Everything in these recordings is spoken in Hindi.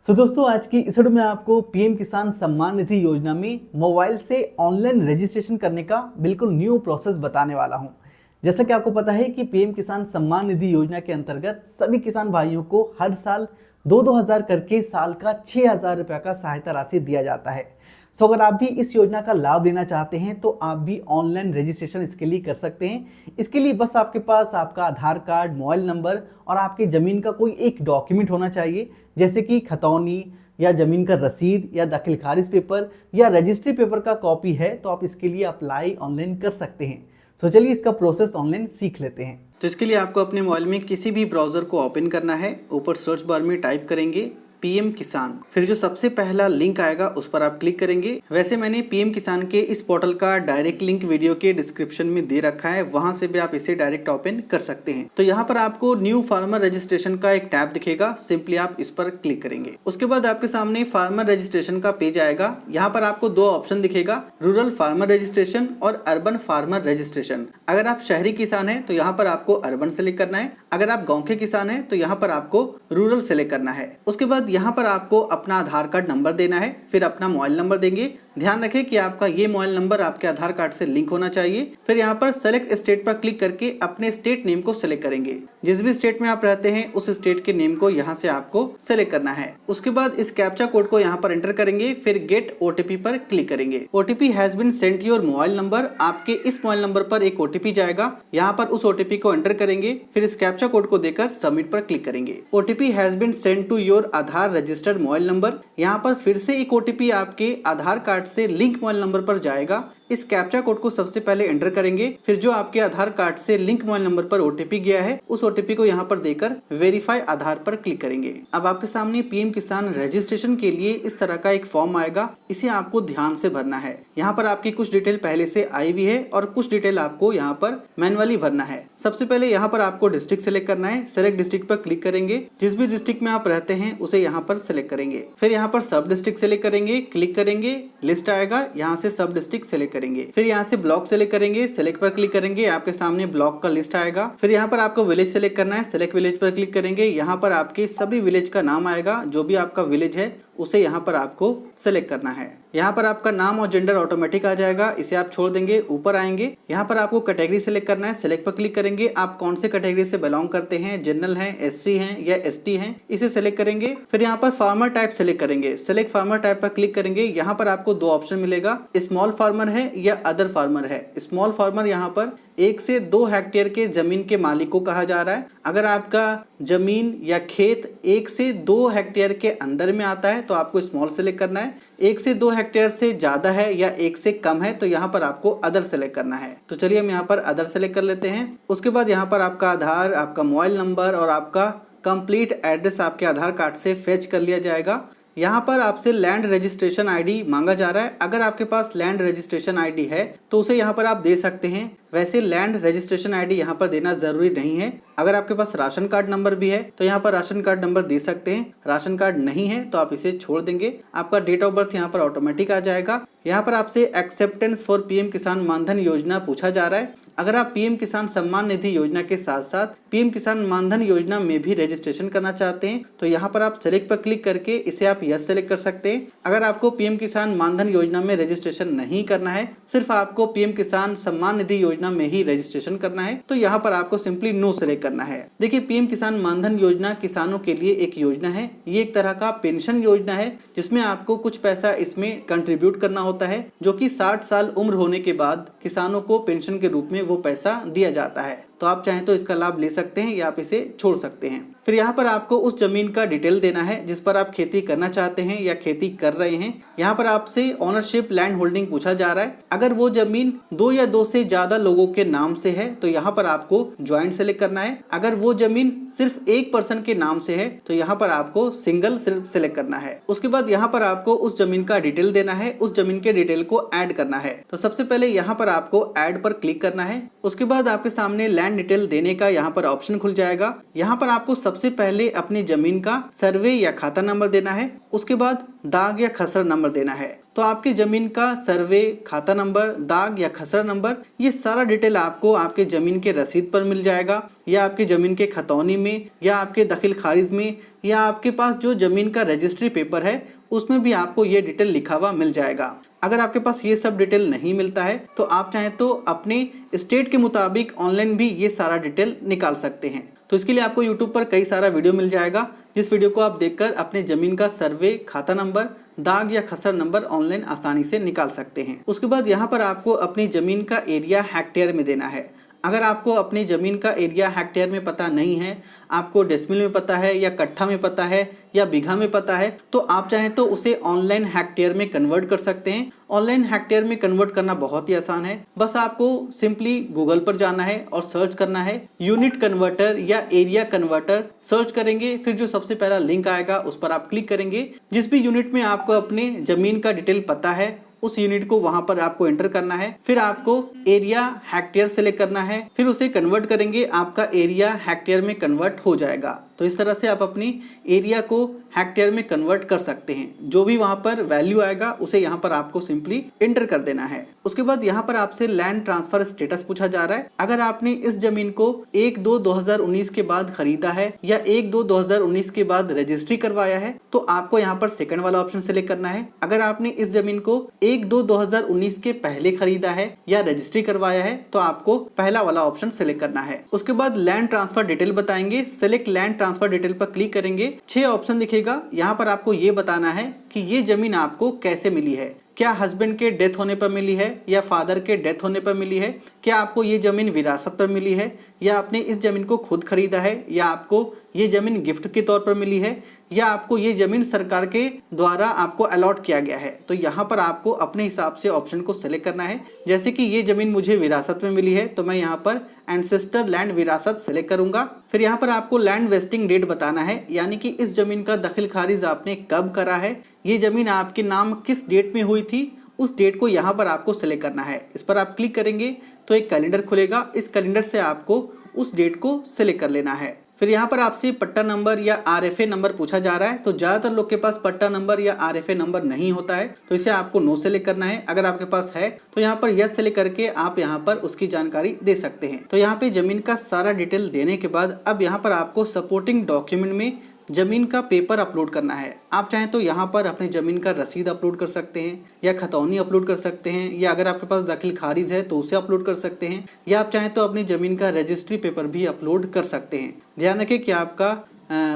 दोस्तों आज की इस वीडियो में आपको पीएम किसान सम्मान निधि योजना में मोबाइल से ऑनलाइन रजिस्ट्रेशन करने का बिल्कुल न्यू प्रोसेस बताने वाला हूं। जैसा कि आपको पता है कि पीएम किसान सम्मान निधि योजना के अंतर्गत सभी किसान भाइयों को हर साल 2-2 हज़ार करके साल का 6,000 रुपये का सहायता राशि दिया जाता है। अगर आप भी इस योजना का लाभ लेना चाहते हैं तो आप भी ऑनलाइन रजिस्ट्रेशन इसके लिए कर सकते हैं। इसके लिए बस आपके पास आपका आधार कार्ड, मोबाइल नंबर और आपकी ज़मीन का कोई एक डॉक्यूमेंट होना चाहिए, जैसे कि खतौनी या ज़मीन का रसीद या दाखिल खारिज पेपर या रजिस्ट्री पेपर का कॉपी है तो आप इसके लिए अप्लाई ऑनलाइन कर सकते हैं। चलिए इसका प्रोसेस ऑनलाइन सीख लेते हैं। तो इसके लिए आपको अपने मोबाइल में किसी भी ब्राउज़र को ओपन करना है। ऊपर सर्च बार में टाइप करेंगे पीएम किसान, फिर जो सबसे पहला लिंक आएगा उस पर आप क्लिक करेंगे। वैसे मैंने पीएम किसान के इस पोर्टल का डायरेक्ट लिंक वीडियो के डिस्क्रिप्शन में दे रखा है, वहां से भी आप इसे डायरेक्ट ओपन कर सकते हैं। तो यहाँ पर आपको न्यू फार्मर रजिस्ट्रेशन का एक टैब दिखेगा, सिंपली आप इस पर क्लिक करेंगे। उसके बाद आपके सामने फार्मर रजिस्ट्रेशन का पेज आएगा। यहाँ पर आपको दो ऑप्शन दिखेगा, रूरल फार्मर रजिस्ट्रेशन और अर्बन फार्मर रजिस्ट्रेशन। अगर आप शहरी किसान है तो यहाँ पर आपको अर्बन सेलेक्ट करना है, अगर आप गाँव के किसान है तो यहाँ पर आपको रूरल सेलेक्ट करना है। उसके बाद यहाँ पर आपको अपना आधार कार्ड नंबर देना है, फिर अपना मोबाइल नंबर देंगे। ध्यान रखें कि आपका ये मोबाइल नंबर आपके आधार कार्ड से लिंक होना चाहिए। फिर यहाँ पर सेलेक्ट स्टेट पर क्लिक करके अपने स्टेट नेम को सेलेक्ट करेंगे। जिस भी स्टेट में आप रहते हैं उस स्टेट के नेम को यहाँ से आपको सेलेक्ट करना है। उसके बाद इस कैप्चा कोड को यहाँ पर एंटर करेंगे, फिर गेट ओटीपी पर क्लिक करेंगे। OTP has been sent your mobile number, आपके इस मोबाइल नंबर पर एक ओटीपी जाएगा। यहाँ पर उस ओटीपी को एंटर करेंगे, फिर इस कैप्चा कोड को देकर सबमिट पर क्लिक करेंगे। OTP has been sent to your Aadhaar registered mobile number. यहाँ पर फिर से एक ओटीपी आपके आधार कार्ड से लिंक मोबाइल नंबर पर जाएगा। इस कैप्चा कोड को सबसे पहले एंटर करेंगे, फिर जो आपके आधार कार्ड से लिंक मोबाइल नंबर पर ओटीपी गया है उस ओटीपी को यहाँ पर देकर वेरीफाई आधार पर क्लिक करेंगे। अब आपके सामने पीएम किसान रजिस्ट्रेशन के लिए इस तरह का एक फॉर्म आएगा, इसे आपको ध्यान से भरना है। यहाँ पर आपकी कुछ डिटेल पहले से आई हुई है और कुछ डिटेल आपको यहाँ पर मैनुअली भरना है। सबसे पहले यहाँ पर आपको डिस्ट्रिक्ट सेलेक्ट करना है। सेलेक्ट डिस्ट्रिक्ट पर क्लिक करेंगे, जिस भी डिस्ट्रिक्ट में आप रहते हैं उसे यहाँ पर सेलेक्ट करेंगे। फिर यहाँ पर सब डिस्ट्रिक्ट सेलेक्ट करेंगे, क्लिक करेंगे, लिस्ट आएगा, यहाँ से सब डिस्ट्रिक्ट सेलेक्ट करेंगे। फिर यहाँ से ब्लॉक सेलेक्ट करेंगे, सेलेक्ट पर क्लिक करेंगे, आपके सामने ब्लॉक का लिस्ट आएगा। फिर यहाँ पर आपको विलेज सेलेक्ट करना है, सेलेक्ट विलेज पर क्लिक करेंगे। यहाँ पर आपके सभी विलेज का नाम आएगा, जो भी आपका विलेज है उसे यहाँ पर आपको सेलेक्ट करना है। यहाँ पर आपका नाम और जेंडर ऑटोमेटिक आ जाएगा, इसे आप छोड़ देंगे। ऊपर आएंगे, यहाँ पर आपको कैटेगरी सेलेक्ट करना है, सेलेक्ट पर क्लिक करेंगे। आप कौन से कैटेगरी से बिलोंग करते हैं, जनरल हैं, एससी हैं या एसटी हैं, इसे सेलेक्ट करेंगे। फिर यहाँ पर फार्मर टाइप सेलेक्ट करेंगे, सेलेक्ट फार्मर टाइप पर क्लिक करेंगे। यहाँ पर आपको दो ऑप्शन मिलेगा, स्मॉल फार्मर है या अदर फार्मर है। स्मॉल फार्मर यहाँ पर 1 से 2 हेक्टेयर के जमीन के मालिक को कहा जा रहा है। अगर आपका जमीन या खेत 1 से 2 हेक्टेयर के अंदर में आता है तो आपको स्मॉल सेलेक्ट करना है। 1 से 2 हेक्टेयर से ज्यादा है या 1 से कम है तो यहाँ पर आपको अदर सेलेक्ट करना है। तो चलिए हम यहाँ पर अदर सेलेक्ट कर लेते हैं। उसके बाद यहाँ पर आपका आधार, आपका मोबाइल नंबर और आपका कंप्लीट एड्रेस आपके आधार कार्ड से फेच कर लिया जाएगा। यहाँ पर आपसे लैंड रजिस्ट्रेशन आईडी मांगा जा रहा है। अगर आपके पास लैंड रजिस्ट्रेशन आईडी है तो उसे यहाँ पर आप दे सकते हैं। वैसे लैंड रजिस्ट्रेशन आईडी यहाँ पर देना जरूरी नहीं है। अगर आपके पास राशन कार्ड नंबर भी है तो यहाँ पर राशन कार्ड नंबर दे सकते हैं। राशन कार्ड नहीं है तो आप इसे छोड़ देंगे। आपका डेट ऑफ बर्थ यहाँ पर ऑटोमेटिक आ जाएगा। यहाँ पर आपसे एक्सेप्टेंस फॉर पीएम किसान मानधन योजना पूछा जा रहा है। अगर आप पीएम किसान सम्मान निधि योजना के साथ साथ पीएम किसान मानधन योजना में भी रजिस्ट्रेशन करना चाहते हैं तो यहाँ पर आप सेलेक्ट पर क्लिक करके इसे आप यस सेलेक्ट कर सकते हैं। अगर आपको पीएम किसान मानधन योजना में रजिस्ट्रेशन नहीं करना है, सिर्फ आपको पीएम किसान सम्मान निधि योजना में ही रजिस्ट्रेशन करना है तो यहाँ पर आपको सिंपली नो सेलेक्ट करना है। देखिए, पीएम किसान मानधन योजना किसानों के लिए एक योजना है। ये एक तरह का पेंशन योजना है जिसमें आपको कुछ पैसा इसमें कंट्रीब्यूट करना होता है, जो कि 60 साल उम्र होने के बाद किसानों को पेंशन के रूप में वो पैसा दिया जाता है। तो आप चाहें तो इसका लाभ ले सकते हैं या आप इसे छोड़ सकते हैं। फिर यहाँ पर आपको उस जमीन का डिटेल देना है जिस पर आप खेती करना चाहते हैं या खेती कर रहे हैं। यहाँ पर आपसे ओनरशिप लैंड होल्डिंग पूछा जा रहा है। अगर वो जमीन 2 या 2 से ज्यादा लोगों के नाम से है तो यहाँ पर आपको ज्वाइंट सेलेक्ट करना है। अगर वो जमीन सिर्फ एक पर्सन के नाम से है तो यहाँ पर आपको सिंगल सेलेक्ट करना है। उसके बाद यहाँ पर आपको उस जमीन का डिटेल देना है, उस जमीन के डिटेल को ऐड करना है। तो सबसे पहले यहाँ पर आपको ऐड पर क्लिक करना है। उसके बाद आपके सामने लैंड डिटेल देने का यहाँ पर ऑप्शन खुल जाएगा। यहाँ पर आपको सबसे पहले अपनी जमीन का सर्वे या खाता नंबर देना है, उसके बाद दाग या खसरा नंबर देना है। तो आपकी जमीन का सर्वे, खाता नंबर, दाग या खसरा नंबर, ये सारा डिटेल आपको आपके जमीन के रसीद पर मिल जाएगा, या आपके जमीन के खतौनी में, या आपके दखिल खारिज में, या आपके पास जो जमीन का रजिस्ट्री पेपर है उसमें भी आपको ये डिटेल लिखा हुआ मिल जाएगा। अगर आपके पास ये सब डिटेल नहीं मिलता है तो आप चाहें तो अपने स्टेट के मुताबिक ऑनलाइन भी ये सारा डिटेल निकाल सकते हैं। तो इसके लिए आपको यूट्यूब पर कई सारा वीडियो मिल जाएगा, जिस वीडियो को आप देखकर अपने जमीन का सर्वे, खाता नंबर, दाग या खसरा नंबर ऑनलाइन आसानी से निकाल सकते हैं। उसके बाद यहाँ पर आपको अपनी जमीन का एरिया हेक्टेयर में देना है। अगर आपको अपनी ज़मीन का एरिया हेक्टेयर में पता नहीं है, आपको डेसिमल में पता है, या कट्ठा में पता है, या बीघा में पता है, तो आप चाहें तो उसे ऑनलाइन हेक्टेयर में कन्वर्ट कर सकते हैं। ऑनलाइन हेक्टेयर में कन्वर्ट करना बहुत ही आसान है। बस आपको सिंपली गूगल पर जाना है और सर्च करना है यूनिट कन्वर्टर या एरिया कन्वर्टर। सर्च करेंगे, फिर जो सबसे पहला लिंक आएगा उस पर आप क्लिक करेंगे। जिस भी यूनिट में आपको अपने ज़मीन का डिटेल पता है उस यूनिट को वहां पर आपको एंटर करना है। फिर आपको एरिया हेक्टेयर सेलेक्ट करना है, फिर उसे कन्वर्ट करेंगे, आपका एरिया हेक्टेयर में कन्वर्ट हो जाएगा। तो इस तरह से आप अपनी एरिया को हेक्टेयर में कन्वर्ट कर सकते हैं। जो भी वहां पर वैल्यू आएगा उसे यहाँ पर आपको सिंपली एंटर कर देना है। उसके बाद यहाँ पर आपसे लैंड ट्रांसफर स्टेटस पूछा जा रहा है। अगर आपने इस जमीन को 1/2/2019 के बाद खरीदा है या 1/2/2019 के बाद रजिस्ट्री करवाया है तो आपको यहाँ पर सेकंड वाला ऑप्शन सेलेक्ट करना है। अगर आपने इस जमीन को 1/2/2019 के पहले खरीदा है या रजिस्ट्री करवाया है तो आपको पहला वाला ऑप्शन सेलेक्ट करना है। उसके बाद लैंड ट्रांसफर डिटेल बताएंगे, सेलेक्ट लैंड ट्रांसफर डिटेल पर क्लिक करेंगे। 6 ऑप्शन दिखेगा। यहाँ पर आपको ये बताना है कि ये जमीन आपको कैसे मिली है। क्या हस्बैंड के डेथ होने पर मिली है, या फादर के डेथ होने पर मिली है, क्या आपको ये जमीन विरासत पर मिली है, या आपने इस जमीन को खुद खरीदा है, या आपको ये जमीन गिफ्ट के तौर पर मिली है, या आपको ये जमीन सरकार के द्वारा आपको अलॉट किया गया है। तो यहाँ पर आपको अपने हिसाब से ऑप्शन को सिलेक्ट करना है। जैसे कि ये जमीन मुझे विरासत में मिली है तो मैं यहाँ पर एंसेस्टर लैंड विरासत सिलेक्ट करूंगा। फिर यहाँ पर आपको लैंड वेस्टिंग डेट बताना है, यानी कि इस जमीन का दखल खारिज आपने कब करा है, ये जमीन आपके नाम किस डेट में हुई थी, उस डेट को यहाँ पर आपको सिलेक्ट करना है। इस पर आप क्लिक करेंगे तो एक कैलेंडर खुलेगा। इस कैलेंडर से आपको उस डेट को सिलेक्ट कर लेना है। फिर यहाँ पर आपसे पट्टा नंबर या आरएफए नंबर पूछा जा रहा है। तो ज्यादातर लोग के पास पट्टा नंबर या आरएफए नंबर नहीं होता है, तो इसे आपको नो सेलेक्ट करना है। अगर आपके पास है तो यहाँ पर यस सेलेक्ट करके आप यहाँ पर उसकी जानकारी दे सकते हैं। तो यहाँ पे जमीन का सारा डिटेल देने के बाद अब यहाँ पर आपको सपोर्टिंग डॉक्यूमेंट में जमीन का पेपर अपलोड करना है। आप चाहें तो यहाँ पर अपनी जमीन का रसीद अपलोड कर सकते हैं, या खतौनी अपलोड कर सकते हैं, या अगर आपके पास दखिल खारिज है तो उसे अपलोड कर सकते हैं, या आप चाहें तो अपनी जमीन का रजिस्ट्री पेपर भी अपलोड कर सकते हैं। ध्यान रखें कि आपका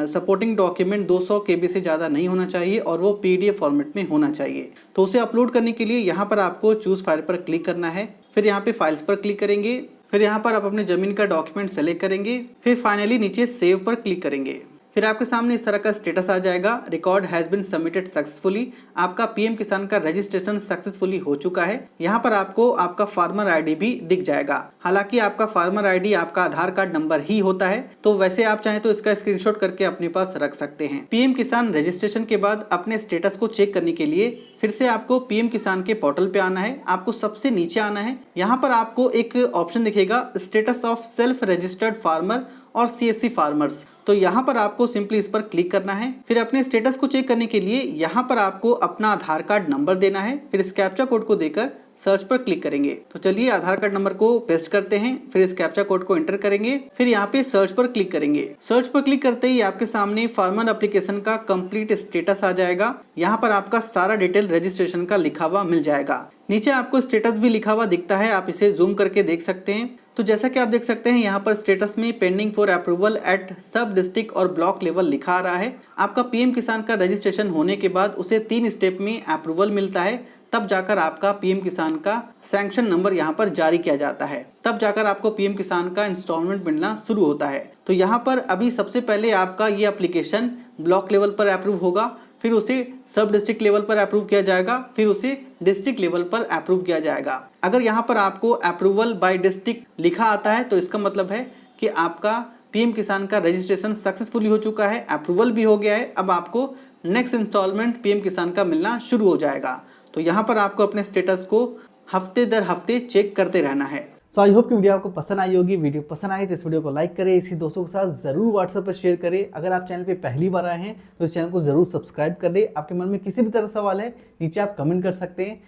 सपोर्टिंग डॉक्यूमेंट 200 KB से ज़्यादा नहीं होना चाहिए और वो PDF फॉर्मेट में होना चाहिए। तो उसे अपलोड करने के लिए यहाँ पर आपको चूज़ फाइल पर क्लिक करना है। फिर यहाँ पे फाइल्स पर क्लिक करेंगे। फिर यहाँ पर आप अपने जमीन का डॉक्यूमेंट सेलेक्ट करेंगे। फिर फाइनली नीचे सेव पर क्लिक करेंगे। फिर आपके सामने इस तरह का स्टेटस आ जाएगा, record has been submitted successfully. आपका PM किसान का रजिस्ट्रेशन सक्सेसफुली हो चुका है। यहाँ पर आपको आपका फार्मर आईडी भी दिख जाएगा। हालांकि आपका फार्मर आईडी आपका आधार कार्ड नंबर ही होता है, तो वैसे आप चाहें तो इसका स्क्रीनशॉट करके अपने पास रख सकते हैं। PM किसान रजिस्ट्रेशन के बाद अपने स्टेटस को चेक करने के लिए फिर से आपको PM किसान के पोर्टल पे आना है। आपको सबसे नीचे आना है। यहाँ पर आपको एक ऑप्शन दिखेगा status of self registered farmer और CSC फार्मर्स। तो यहाँ पर आपको सिंपली इस पर क्लिक करना है। फिर अपने स्टेटस को चेक करने के लिए यहाँ पर आपको अपना आधार कार्ड नंबर देना है। फिर इस कैप्चा कोड को देकर सर्च पर क्लिक करेंगे। तो चलिए आधार कार्ड नंबर को पेस्ट करते हैं। फिर इस कैप्चा कोड को एंटर करेंगे। फिर यहाँ पे सर्च पर क्लिक करेंगे। सर्च पर क्लिक करते ही आपके सामने फार्मर एप्लीकेशन का कंप्लीट स्टेटस आ जाएगा। यहाँ पर आपका सारा डिटेल रजिस्ट्रेशन का लिखा हुआ मिल जाएगा। नीचे आपको स्टेटस भी लिखा हुआ दिखता है, आप इसे जूम करके देख सकते हैं। तो जैसा कि आप देख सकते हैं यहाँ पर स्टेटस में पेंडिंग फॉर अप्रूवल एट सब डिस्ट्रिक्ट और ब्लॉक लेवल लिखा आ रहा है। आपका PM किसान का रजिस्ट्रेशन होने के बाद उसे 3 स्टेप में अप्रूवल मिलता है, तब जाकर आपका PM किसान का सैंक्शन नंबर यहाँ पर जारी किया जाता है, तब जाकर आपको PM किसान का इंस्टॉलमेंट मिलना शुरू होता है। तो यहाँ पर अभी सबसे पहले आपका ये एप्लीकेशन ब्लॉक लेवल पर अप्रूव होगा, फिर उसे सब डिस्ट्रिक्ट लेवल पर अप्रूव किया जाएगा, फिर उसे डिस्ट्रिक्ट लेवल पर अप्रूव किया जाएगा। अगर यहाँ पर आपको अप्रूवल बाय डिस्ट्रिक्ट लिखा आता है तो इसका मतलब है कि आपका PM किसान का रजिस्ट्रेशन सक्सेसफुली हो चुका है, अप्रूवल भी हो गया है। अब आपको नेक्स्ट इंस्टॉलमेंट PM किसान का मिलना शुरू हो जाएगा। तो यहाँ पर आपको अपने स्टेटस को हफ्ते दर हफ्ते चेक करते रहना है। सो आई होप कि वीडियो आपको पसंद आई होगी। वीडियो पसंद आई तो इस वीडियो को लाइक करें, इसी दोस्तों के साथ ज़रूर व्हाट्सएप पर शेयर करें। अगर आप चैनल पे पहली बार आए हैं तो इस चैनल को ज़रूर सब्सक्राइब कर दें। आपके मन में किसी भी तरह सवाल है नीचे आप कमेंट कर सकते हैं।